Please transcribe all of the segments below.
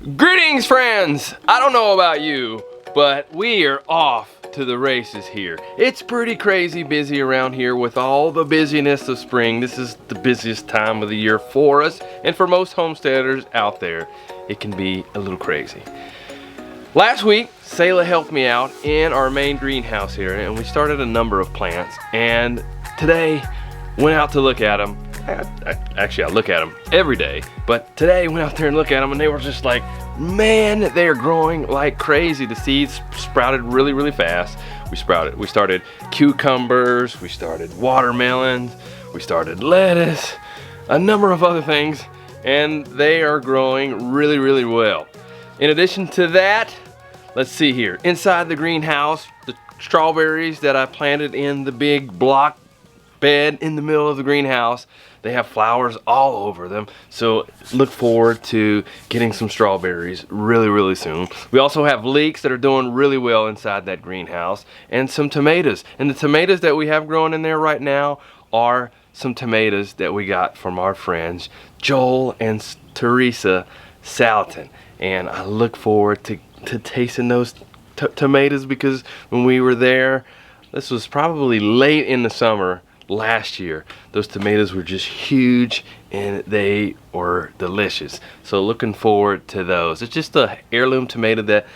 Greetings, friends! I don't know about you, but we are off to the races here. It's pretty crazy busy around here with all the busyness of spring. This is the busiest time of the year for us, and for most homesteaders out there, it can be a little crazy. Last week, Selah helped me out in our main greenhouse here, and we started a number of plants, and today went out to look at them. Actually, I look at them every day, but today I went out there and looked at them and they were just like, man, they are growing like crazy. The seeds sprouted really, really fast. We started cucumbers, we started watermelons, we started lettuce, a number of other things, and they are growing really, really well. In addition to that, let's see here. Inside the greenhouse, the strawberries that I planted in the big block bed in the middle of the greenhouse, they have flowers all over them, so look forward to getting some strawberries really, really soon. We also have leeks that are doing really well inside that greenhouse, and some tomatoes. And the tomatoes that we have growing in there right now are some tomatoes that we got from our friends Joel and Teresa Salton. And I look forward to tasting those tomatoes, because when we were there, this was probably late in the summer last year, those tomatoes were just huge and they were delicious. So looking forward to those. It's just a heirloom tomato that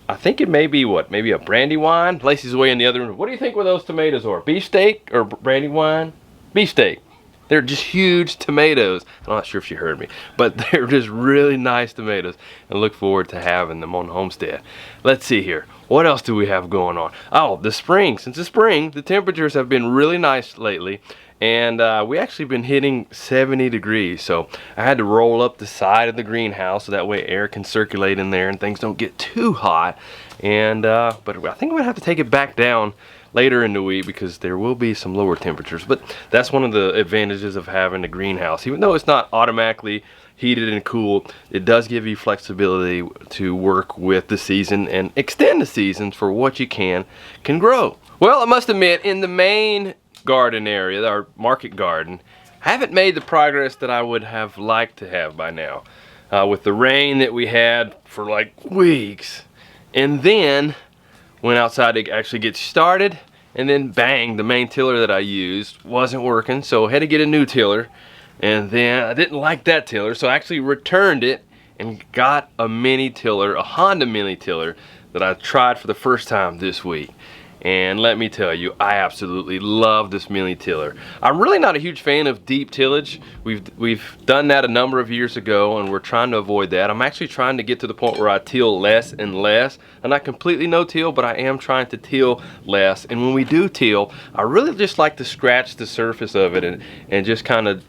I think it may be maybe a Brandywine. Lacey's away in the other room. What do you think where those tomatoes are? Beefsteak or Brandywine? Beefsteak. They're just huge tomatoes. I'm not sure if she heard me, but they're just really nice tomatoes, and look forward to having them on the homestead. Let's see here. What else do we have going on? Oh, the spring. Since the spring, the temperatures have been really nice lately, and we actually been hitting 70 degrees. So I had to roll up the side of the greenhouse so that way air can circulate in there and things don't get too hot. And but I think I'm gonna have to take it back down later in the week, because there will be some lower temperatures. But that's one of the advantages of having a greenhouse. Even though it's not automatically heated and cooled, it does give you flexibility to work with the season and extend the seasons for what you can grow. Well, I must admit, in the main garden area, our market garden, I haven't made the progress that I would have liked to have by now. With the rain that we had for like weeks, and then went outside to actually get started, and then bang, the main tiller that I used wasn't working, so I had to get a new tiller. And then I didn't like that tiller, so I actually returned it and got a mini tiller, a Honda mini tiller that I tried for the first time this week. And let me tell you, I absolutely love this mini tiller. I'm really not a huge fan of deep tillage. We've done that a number of years ago, and we're trying to avoid that. I'm actually trying to get to the point where I till less and less. I'm not completely no till, but I am trying to till less. And when we do till, I really just like to scratch the surface of it and just kind of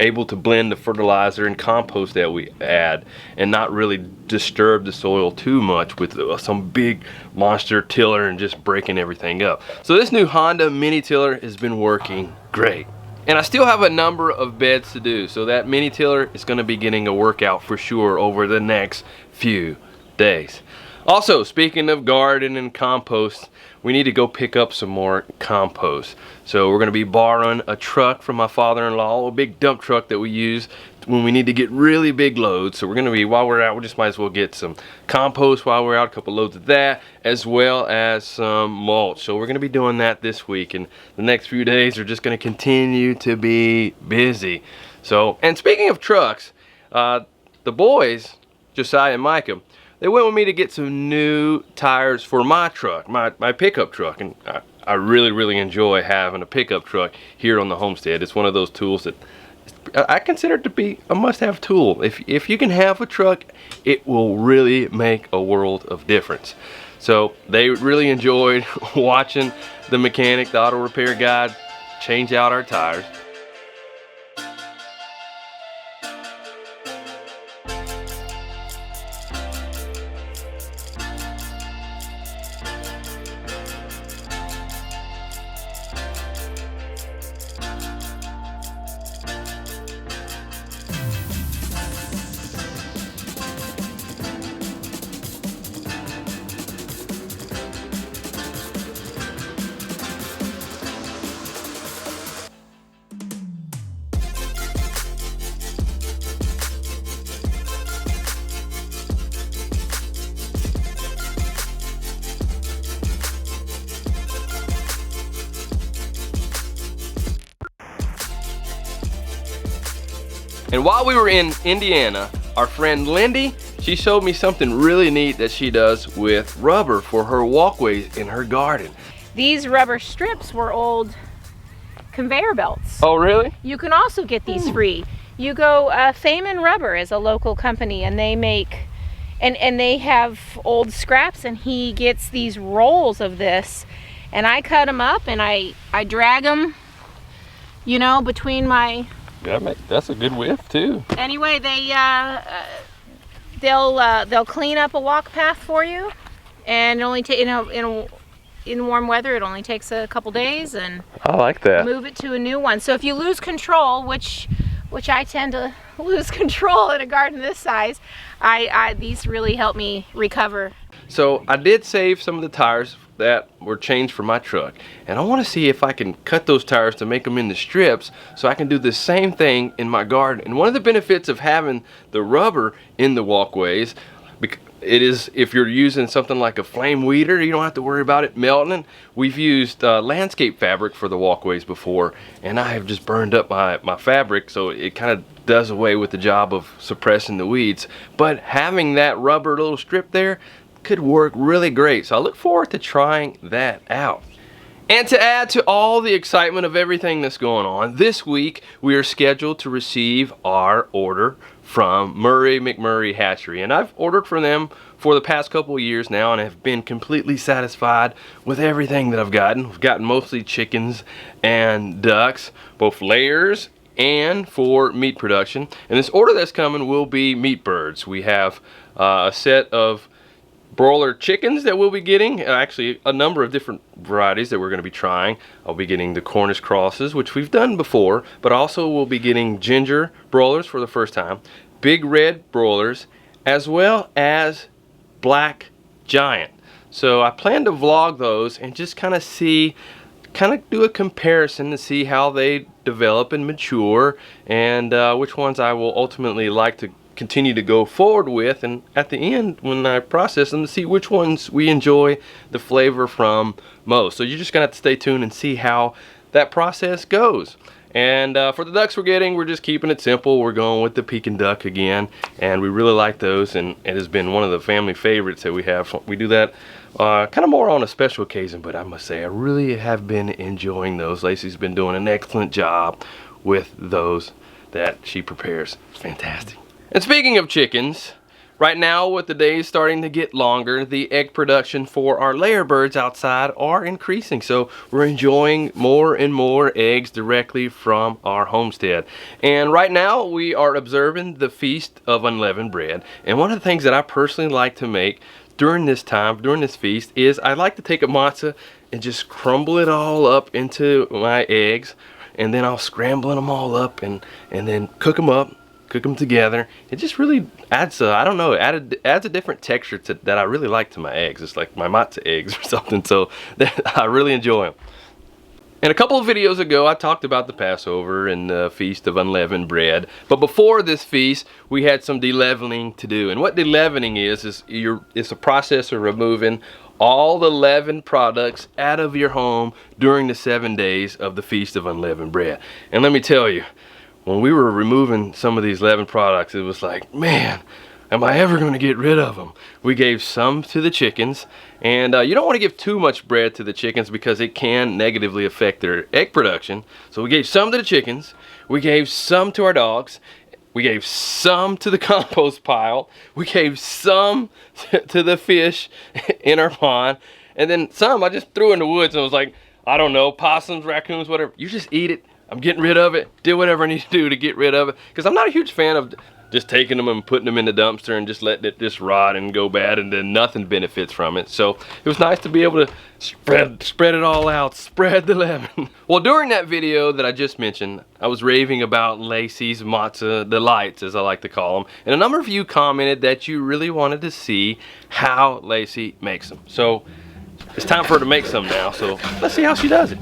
able to blend the fertilizer and compost that we add, and not really disturb the soil too much with some big monster tiller and just breaking everything up. So this new Honda mini tiller has been working great. And I still have a number of beds to do, so that mini tiller is going to be getting a workout for sure over the next few days. Also, speaking of garden and compost, we need to go pick up some more compost. So we're going to be borrowing a truck from my father-in-law, a big dump truck that we use when we need to get really big loads. So we're going to be, while we're out, we just might as well get some compost while we're out, a couple loads of that, as well as some mulch. So we're going to be doing that this week, and the next few days are just going to continue to be busy. So, and speaking of trucks, the boys, Josiah and Micah, they went with me to get some new tires for my truck, my pickup truck. And I really, really enjoy having a pickup truck here on the homestead. It's one of those tools that I consider it to be a must-have tool. If you can have a truck, it will really make a world of difference. So they really enjoyed watching the mechanic, the auto repair guy, change out our tires. And while we were in Indiana, our friend Lindy, she showed me something really neat that she does with rubber for her walkways in her garden. These rubber strips were old conveyor belts. Oh, really? You can also get these free. You go, Feynman Rubber is a local company, and they make, and they have old scraps, and he gets these rolls of this, and I cut them up and I drag them, you know, between my... That's a good width too. Anyway, they'll clean up a walk path for you, and it only in warm weather it only takes a couple days, and I like that. Move it to a new one. So if you lose control, which I tend to lose control in a garden this size, these really help me recover. So I did save some of the tires that were changed for my truck, and I want to see if I can cut those tires to make them into strips so I can do the same thing in my garden. And one of the benefits of having the rubber in the walkways, it is, if you're using something like a flame weeder, you don't have to worry about it melting. We've used landscape fabric for the walkways before, and I have just burned up my fabric, so it kind of does away with the job of suppressing the weeds. But having that rubber little strip there could work really great, so I look forward to trying that out. And to add to all the excitement of everything that's going on, this week we are scheduled to receive our order from Murray McMurray Hatchery. And I've ordered from them for the past couple of years now and have been completely satisfied with everything that I've gotten. We've gotten mostly chickens and ducks, both layers and for meat production. And this order that's coming will be meat birds. We have a set of broiler chickens that we'll be getting, actually a number of different varieties that we're going to be trying. I'll be getting the Cornish crosses, which we've done before, but also we'll be getting ginger broilers for the first time, big red broilers, as well as black giant. So I plan to vlog those and just kind of do a comparison to see how they develop and mature, and which ones I will ultimately like to continue to go forward with, and at the end when I process them, to see which ones we enjoy the flavor from most. So you're just gonna have to stay tuned and see how that process goes. And for the ducks we're just keeping it simple. We're going with the Pekin duck again, and we really like those, and it has been one of the family favorites that we have. We do that kind of more on a special occasion, but I must say I really have been enjoying those. Lacey's been doing an excellent job with those that she prepares. Fantastic. And speaking of chickens, right now with the days starting to get longer, the egg production for our layer birds outside are increasing. So we're enjoying more and more eggs directly from our homestead. And right now we are observing the Feast of Unleavened Bread. And one of the things that I personally like to make during this feast, is I like to take a matzah and just crumble it all up into my eggs. And then I'll scramble them all up and then cook them up. Cook them together. It just really adds I don't know, adds a different texture that I really like to my eggs. It's like my matzah eggs or something, so I really enjoy them. And a couple of videos ago I talked about the Passover and the Feast of Unleavened Bread, but before this feast we had some de-leavening to do. And what de-leavening is it's a process of removing all the leavened products out of your home during the 7 days of the Feast of Unleavened Bread. And let me tell you, when we were removing some of these leavened products, it was like, man, am I ever going to get rid of them? We gave some to the chickens, and you don't want to give too much bread to the chickens because it can negatively affect their egg production. So we gave some to the chickens, we gave some to our dogs, we gave some to the compost pile, we gave some to the fish in our pond, and then some I just threw in the woods and was like, I don't know, possums, raccoons, whatever. You just eat it. I'm getting rid of it. Do whatever I need to do to get rid of it. Because I'm not a huge fan of just taking them and putting them in the dumpster and just letting it just rot and go bad, and then nothing benefits from it. So it was nice to be able to spread it all out, spread the leaven. Well, during that video that I just mentioned, I was raving about Lacie's Matzah Delights, as I like to call them. And a number of you commented that you really wanted to see how Lacie makes them. So it's time for her to make some now. So let's see how she does it.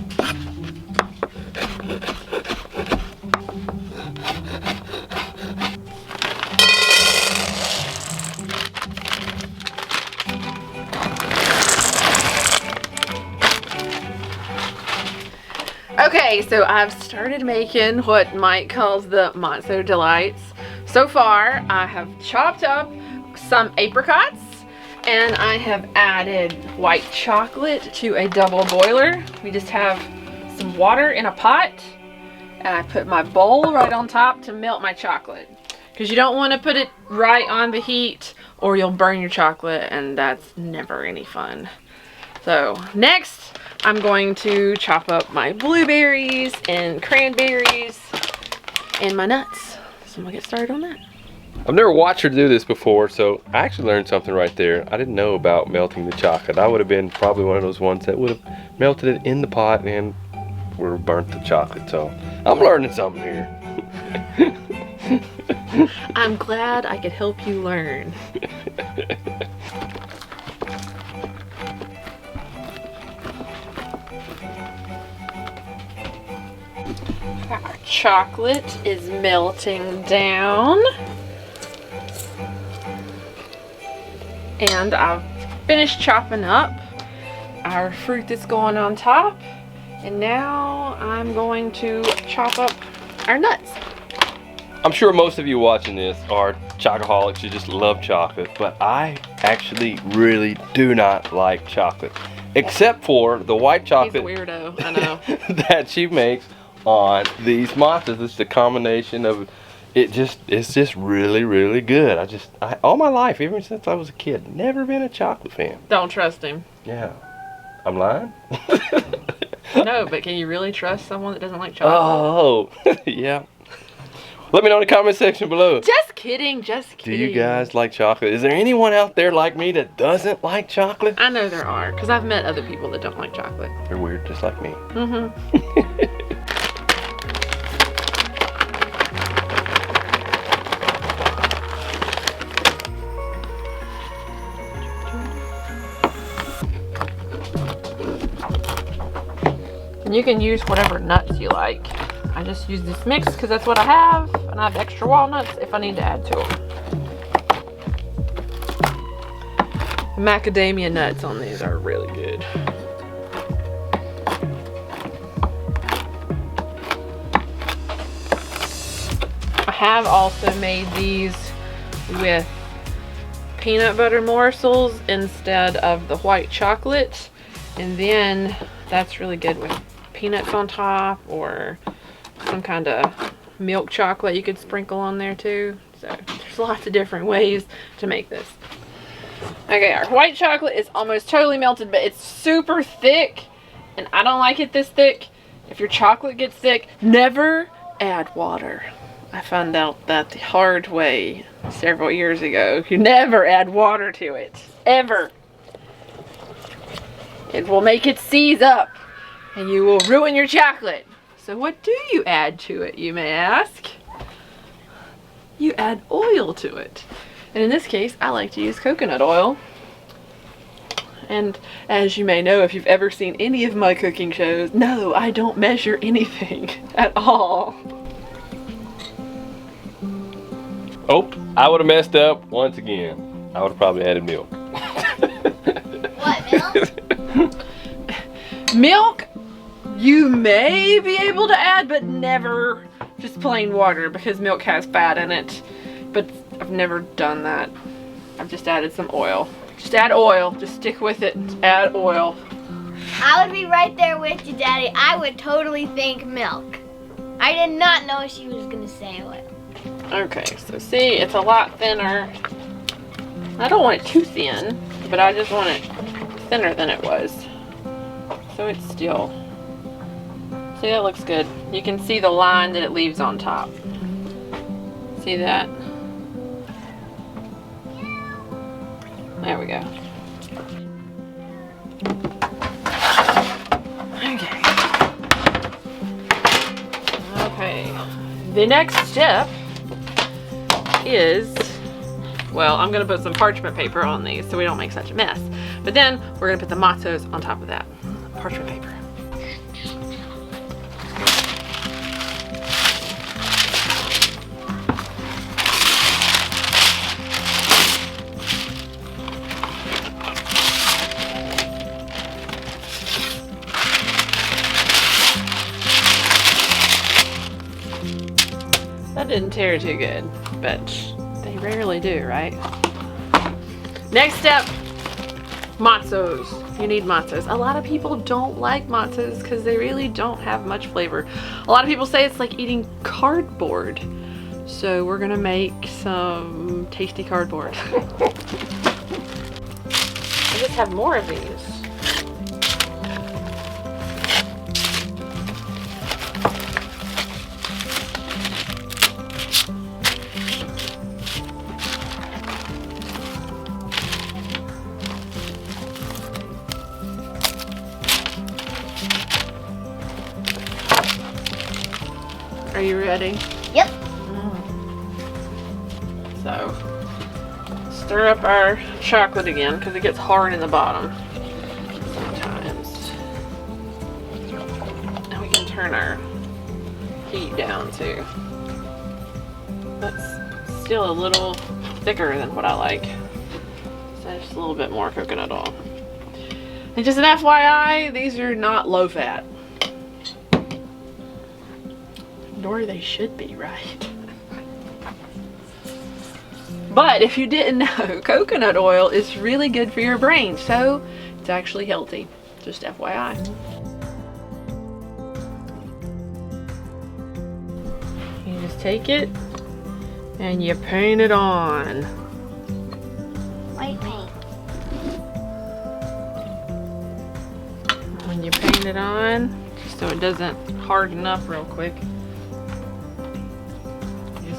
Okay, so I've started making what Mike calls the Mozzo delights. So far, I have chopped up some apricots and I have added white chocolate to a double boiler. We just have some water in a pot and I put my bowl right on top to melt my chocolate. Because you don't want to put it right on the heat or you'll burn your chocolate and that's never any fun. So next, I'm going to chop up my blueberries and cranberries and my nuts. So I'm gonna get started on that. I've never watched her do this before, so I actually learned something right there. I didn't know about melting the chocolate. I would have been probably one of those ones that would have melted it in the pot and would have burnt the chocolate. So I'm learning something here. I'm glad I could help you learn. Our chocolate is melting down. And I've finished chopping up our fruit that's going on top. And now I'm going to chop up our nuts. I'm sure most of you watching this are chocoholics. You just love chocolate, but I actually really do not like chocolate, except for the white chocolate. He's a weirdo, I know. that she makes on these Matzos. It's the combination of it's just really, really good. I all my life, even since I was a kid, never been a chocolate fan. Don't trust him. Yeah. I'm lying? No, but can you really trust someone that doesn't like chocolate? Oh, yeah. Let me know in the comment section below. Just kidding, just Do kidding. you guys like chocolate? Is there anyone out there like me that doesn't like chocolate? I know there are, because I've met other people that don't like chocolate. They're weird, just like me. And you can use whatever nuts you like. I just use this mix because that's what I have, and I have extra walnuts if I need to add to them. Macadamia nuts on these are really good. I have also made these with peanut butter morsels instead of the white chocolate, and then that's really good with peanuts on top or some kind of milk chocolate you could sprinkle on there too. So there's lots of different ways to make this. Okay, our white chocolate is almost totally melted, but it's super thick and I don't like it this thick. If your chocolate gets thick, never add water. I found out that the hard way several years ago. You never add water to it, ever. It will make it seize up and you will ruin your chocolate. So what do you add to it, you may ask? You add oil to it. And in this case, I like to use coconut oil. And as you may know, if you've ever seen any of my cooking shows, no, I don't measure anything at all. Oh, I would have messed up once again. I would have probably added milk. What, milk? Milk, you may be able to add, but never just plain water because milk has fat in it. But I've never done that. I've just added some oil. Just add oil. Just stick with it. Add oil. I would be right there with you, Daddy. I would totally think milk. I did not know she was going to say oil. Okay, so see, it's a lot thinner. I don't want it too thin, but I just want it thinner than it was. So it's still, see, that looks good. You can see the line that it leaves on top. See that? There we go. Okay. Okay. The next step is, well, I'm gonna put some parchment paper on these so we don't make such a mess. But then we're gonna put the Matzos on top of that parchment paper. Didn't tear too good, but they rarely do, right? Next step, Matzos. You need Matzos. A lot of people don't like Matzos because they really don't have much flavor. A lot of people say it's like eating cardboard. So we're gonna make some tasty cardboard. I just have more of these. Are you ready? Yep. So, stir up our chocolate again because it gets hard in the bottom sometimes. And we can turn our heat down too. That's still a little thicker than what I like. So just a little bit more coconut oil. And just an FYI, these are not low fat. Nor they should be, right? But if you didn't know, coconut oil is really good for your brain, so it's actually healthy. Just FYI. You just take it and you paint it on. White paint. When you paint it on, just so it doesn't harden up real quick.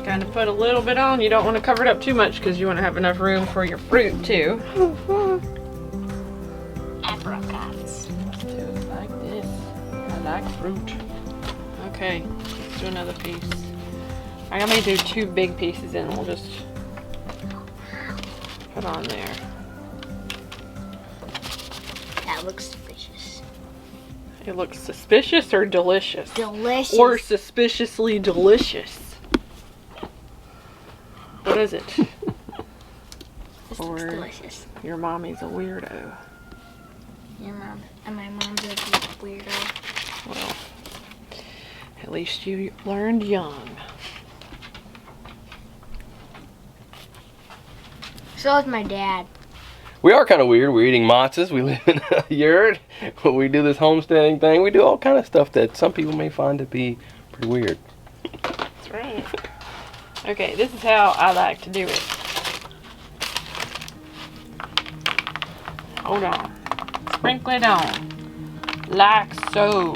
Kind of put a little bit on. You don't want to cover it up too much because you want to have enough room for your fruit too. Apricots. Let's do it like this. I like fruit. Okay, let's do another piece. I'm gonna do 2 big pieces and we'll just put on there. That looks suspicious. It looks suspicious or delicious? Delicious. Or suspiciously delicious. What is it? This Or looks delicious. your mommy's a weirdo. Your mom and my mom's a weirdo. Well, at least you learned young. So is my dad. We are kind of weird. We're eating matzos. We live in a yurt. We do this homesteading thing. We do all kind of stuff that some people may find to be pretty weird. That's right. Okay, this is how I like to do it. Hold on. Sprinkle it on. Like so.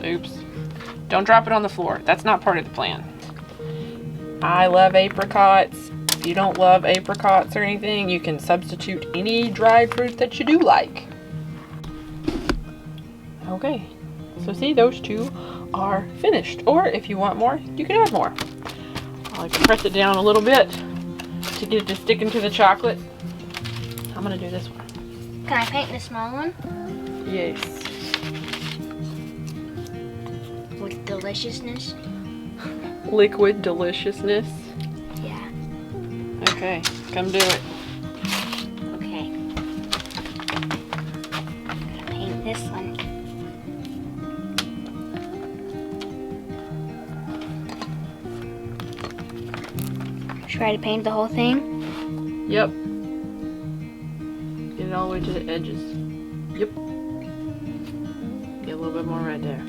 Oops. Don't drop it on the floor. That's not part of the plan. I love apricots. If you don't love apricots or anything, you can substitute any dried fruit that you do like. Okay. So see, those 2 are finished. Or if you want more, you can add more. I like to press it down a little bit to get it to stick into the chocolate. I'm gonna do this one. Can I paint the small one? Yes. With deliciousness? Liquid deliciousness. Yeah. Okay, come do it. Okay. I'm gonna paint this one. Try to paint the whole thing? Yep. Get it all the way to the edges. Yep. Get a little bit more right there.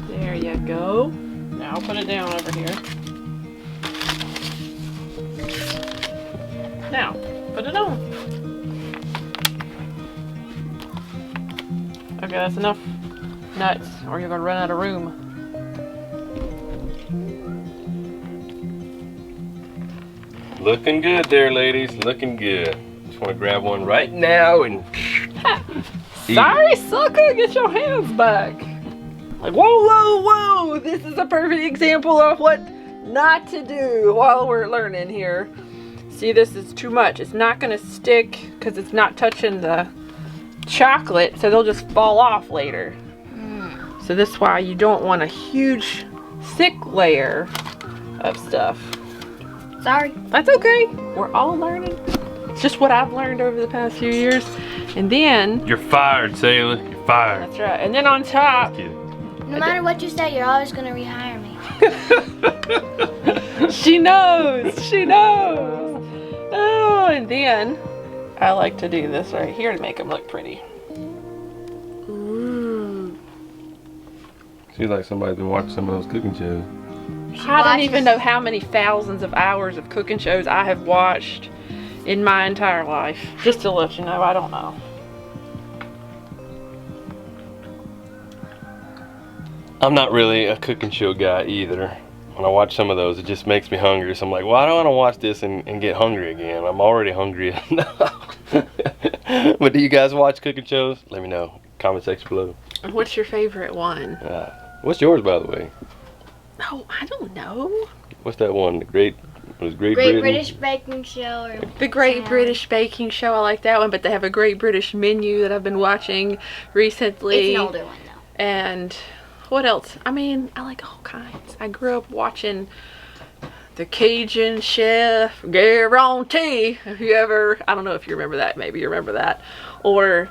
There you go. Now I'll put it down over here. Now, put it on. Okay, that's enough nuts or you're gonna run out of room. Looking good there, ladies. Looking good. Just want to grab one right now and... Sorry, sucker, get your hands back. Like, whoa, whoa, whoa. This is a perfect example of what not to do while we're learning here. See, this is too much. It's not gonna stick because it's not touching the chocolate, so they'll just fall off later. So this is why you don't want a huge, thick layer of stuff. Sorry. That's okay. We're all learning. It's just what I've learned over the past few years. And then... You're fired, sailor. You're fired. That's right. And then on top... Just kidding. No matter what you say, you're always gonna rehire me. She knows. She knows. Oh, and then I like to do this right here to make them look pretty. Ooh. Seems like somebody's been watching some of those cooking shows. I don't even know how many thousands of hours of cooking shows I have watched in my entire life. Just to let you know, I don't know. I'm not really a cooking show guy either. When I watch some of those, it just makes me hungry. So I'm like, well, I don't want to watch this and get hungry again. I'm already hungry enough. But do you guys watch cooking shows? Let me know. Comment section below. What's your favorite one? What's yours, by the way? Oh, I don't know. What's that one? Great Great British Baking Show. Or The Great British Baking Show. I like that one, but they have a Great British Menu that I've been watching recently. It's an older one though. And what else? I mean, I like all kinds. I grew up watching the Cajun Chef Guarantee. If you ever, I don't know if you remember that. Maybe you remember that. Or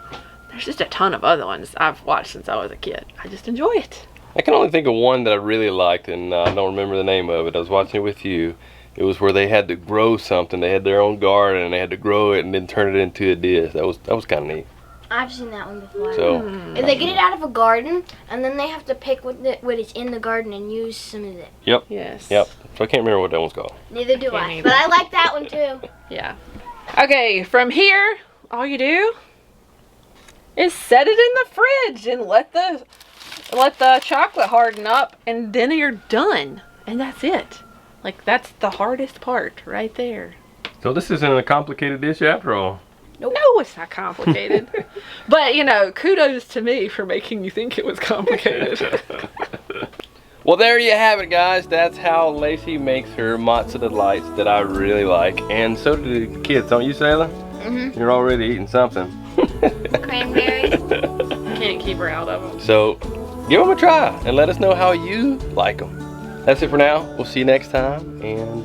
there's just a ton of other ones I've watched since I was a kid. I just enjoy it. I can only think of one that I really liked, and I don't remember the name of it. I was watching it with you. It was where they had to grow something. They had their own garden, and they had to grow it and then turn it into a dish. That was kind of neat. I've seen that one before. So If they get it out of a garden, and then they have to pick what is in the garden and use some of it. Yep. Yes. Yep. So I can't remember what that one's called. Neither do Can't I. either. But I like that one too. Yeah. Okay, from here, all you do is set it in the fridge and let the chocolate harden up, and then you're done. And that's it. Like, that's the hardest part right there. So this isn't a complicated dish after all. No, it's not complicated. But, you know, kudos to me for making you think it was complicated. Well, there you have it, guys. That's how Lacie makes her matzo delights that I really like. And so do the kids, don't you, Sailor? Mhm. You're already eating something. Cranberries. Can't keep her out of them. So give them a try and let us know how you like them. That's it for now. We'll see you next time. And